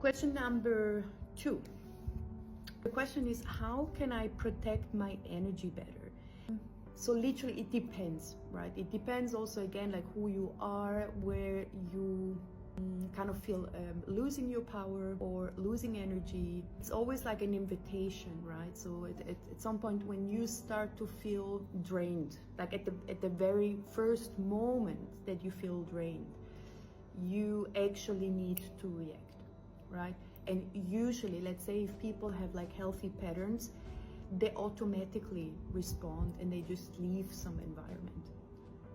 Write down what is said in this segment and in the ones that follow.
Question number 2. The question is, how can I protect my energy better? So literally it depends, right? It depends also again like who you are, where you kind of feel losing your power or losing energy. It's always like an invitation, right? So at some point when you start to feel drained, like at the very first moment that you feel drained, you actually need to react, right? And usually, let's say if people have like healthy patterns, they automatically respond and they just leave some environment,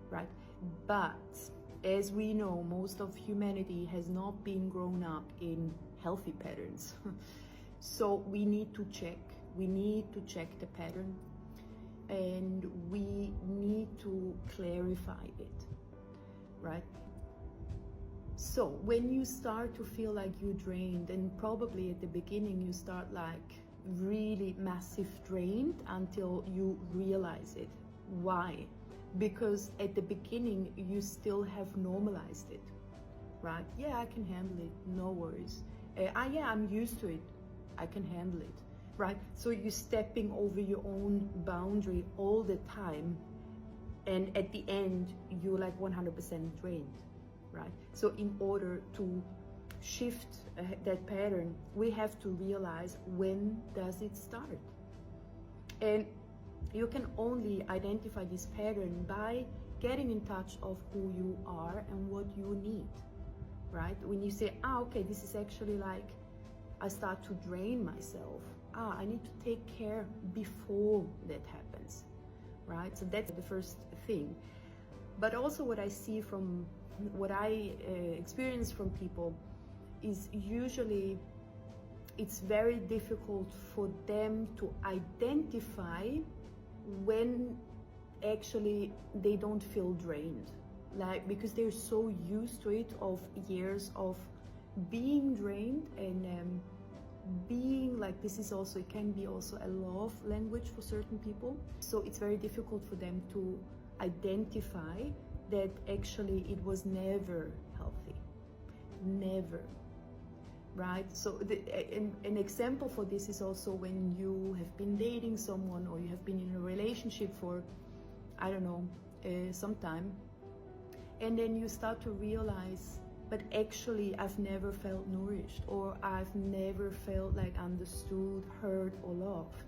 right? But as we know, most of humanity has not been grown up in healthy patterns. So we need to check the pattern, and we need to clarify it, right? So when you start to feel like you're drained, and probably at the beginning you start like really massive drained until you realize it. Why? Because at the beginning you still have normalized it, right? Yeah, I can handle it, no worries. Yeah, I'm used to it, I can handle it, right? So you're stepping over your own boundary all the time, and at the end you're like 100% drained, right? So in order to shift that pattern, we have to realize, when does it start? And you can only identify this pattern by getting in touch of who you are and what you need, right? When you say, okay, this is actually like, I start to drain myself. I need to take care before that happens, right? So that's the first thing. But also what I see from what I experience from people is usually it's very difficult for them to identify when actually they don't feel drained, like because they're so used to it of years of being drained and being like, this is also, it can be also a love language for certain people. So it's very difficult for them to identify that actually it was never healthy, never, right? So an example for this is also when you have been dating someone, or you have been in a relationship for, I don't know, some time, and then you start to realize, but actually I've never felt nourished, or I've never felt like understood, heard, or loved.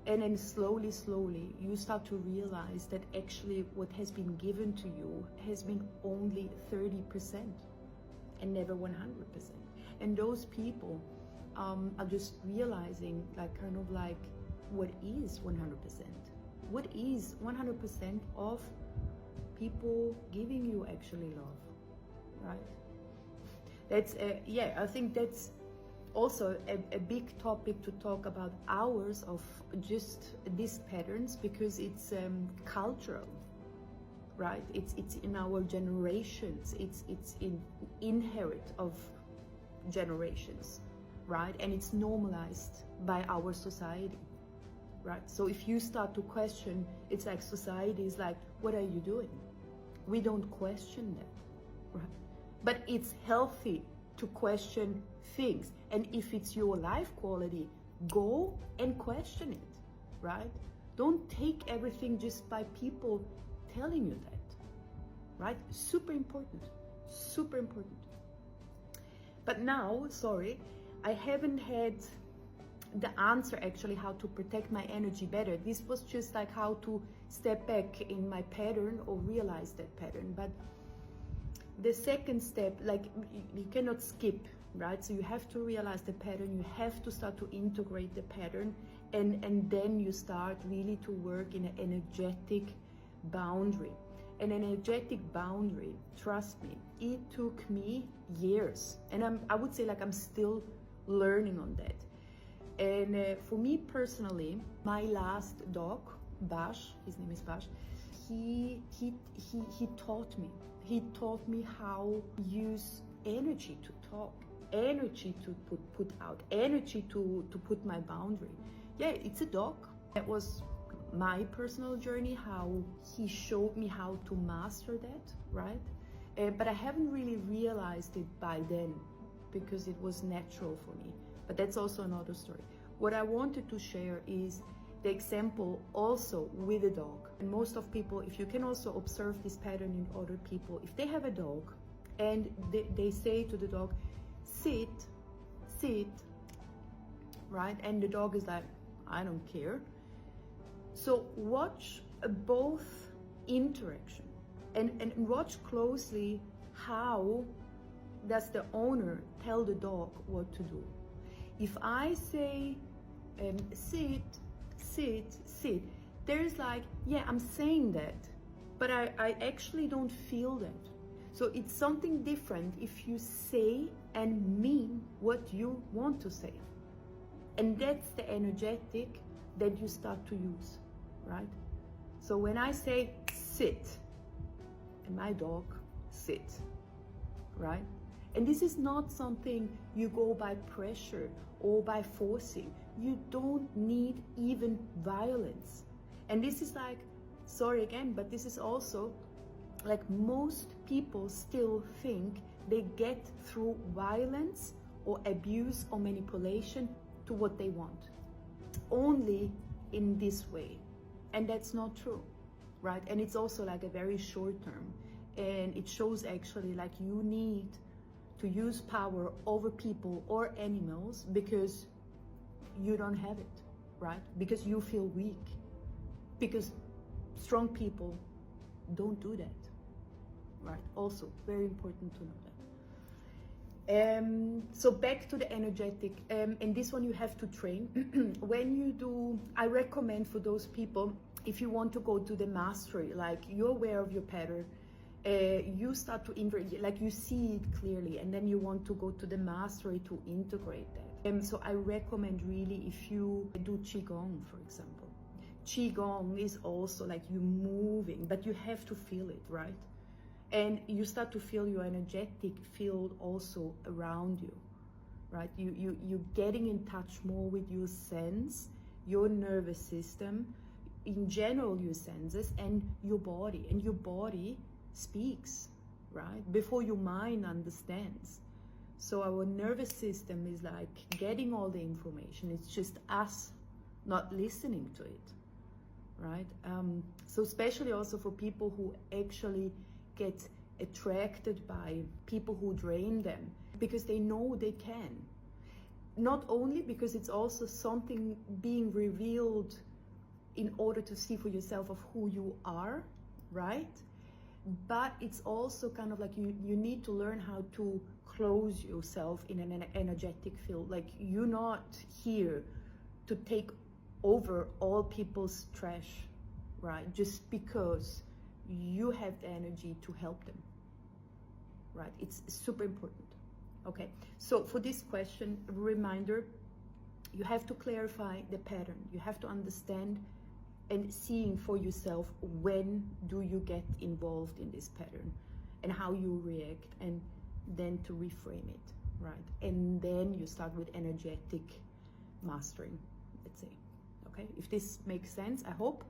And then slowly you start to realize that actually what has been given to you has been only 30% and never 100%. And those people are just realizing like kind of like, what is 100%? What is 100% of people giving you actually love, right? That's, I think that's also a big topic to talk about, hours of just these patterns, because it's cultural, right? It's in our generations, it's inherit of generations, right? And it's normalized by our society, right? So if you start to question, it's like society is like, what are you doing? We don't question that, right? But it's healthy to question things, and if it's your life quality, go and question it, right? Don't take everything just by people telling you that, right? Super important, super important. But now, sorry, I haven't had the answer actually how to protect my energy better. This was just like how to step back in my pattern or realize that pattern. But the second step, like you cannot skip, right? So you have to realize the pattern, you have to start to integrate the pattern, and then you start really to work in an energetic boundary. An energetic boundary, trust me, it took me years, and I would say like I'm still learning on that. And for me personally, my last dog, Bash, his name is Bash, he taught me. He taught me how to use energy to talk, energy to put out, energy to put my boundary. Yeah, it's a dog. That was my personal journey, how he showed me how to master that, right? But I haven't really realized it by then, because it was natural for me. But that's also another story. What I wanted to share is the example also with a dog. And most of people, if you can also observe this pattern in other people, if they have a dog and they say to the dog, sit, sit, right? And the dog is like, I don't care. So watch both interaction and watch closely how does the owner tell the dog what to do. If I say, sit, sit, sit, there's like, yeah, I'm saying that, but I actually don't feel that. So it's something different if you say and mean what you want to say. And that's the energetic that you start to use, right? So when I say sit, and my dog sit, right? And this is not something you go by pressure or by forcing. You don't need even violence. And this is like, sorry again, but this is also like most people still think they get through violence or abuse or manipulation to what they want. Only in this way. And that's not true, right? And it's also like a very short term. And it shows actually like you need to use power over people or animals because you don't have it, right? Because you feel weak. Because strong people don't do that, right? Also, very important to know that. So back to the energetic, and this one you have to train. When you do, I recommend for those people, if you want to go to the mastery, like you're aware of your pattern, you start to integrate, like you see it clearly, and then you want to go to the mastery to integrate that. So I recommend really if you do Qigong, for example. Qigong is also like you moving, but you have to feel it, right? And you start to feel your energetic field also around you, right? You're getting in touch more with your sense, your nervous system, in general your senses, and your body. And your body speaks, right? Before your mind understands. So our nervous system is like getting all the information. It's just us not listening to it, right? So especially also for people who actually get attracted by people who drain them because they know they can. Not only because it's also something being revealed in order to see for yourself of who you are, right? But it's also kind of like you need to learn how to close yourself in an energetic field. Like you're not here to take over all people's trash, right? Just because you have the energy to help them, right? It's super important. Okay, so for this question, a reminder, you have to clarify the pattern. You have to understand and seeing for yourself when do you get involved in this pattern and how you react, and then to reframe it, right? And then you start with energetic mastering, let's say. Okay, if this makes sense, I hope.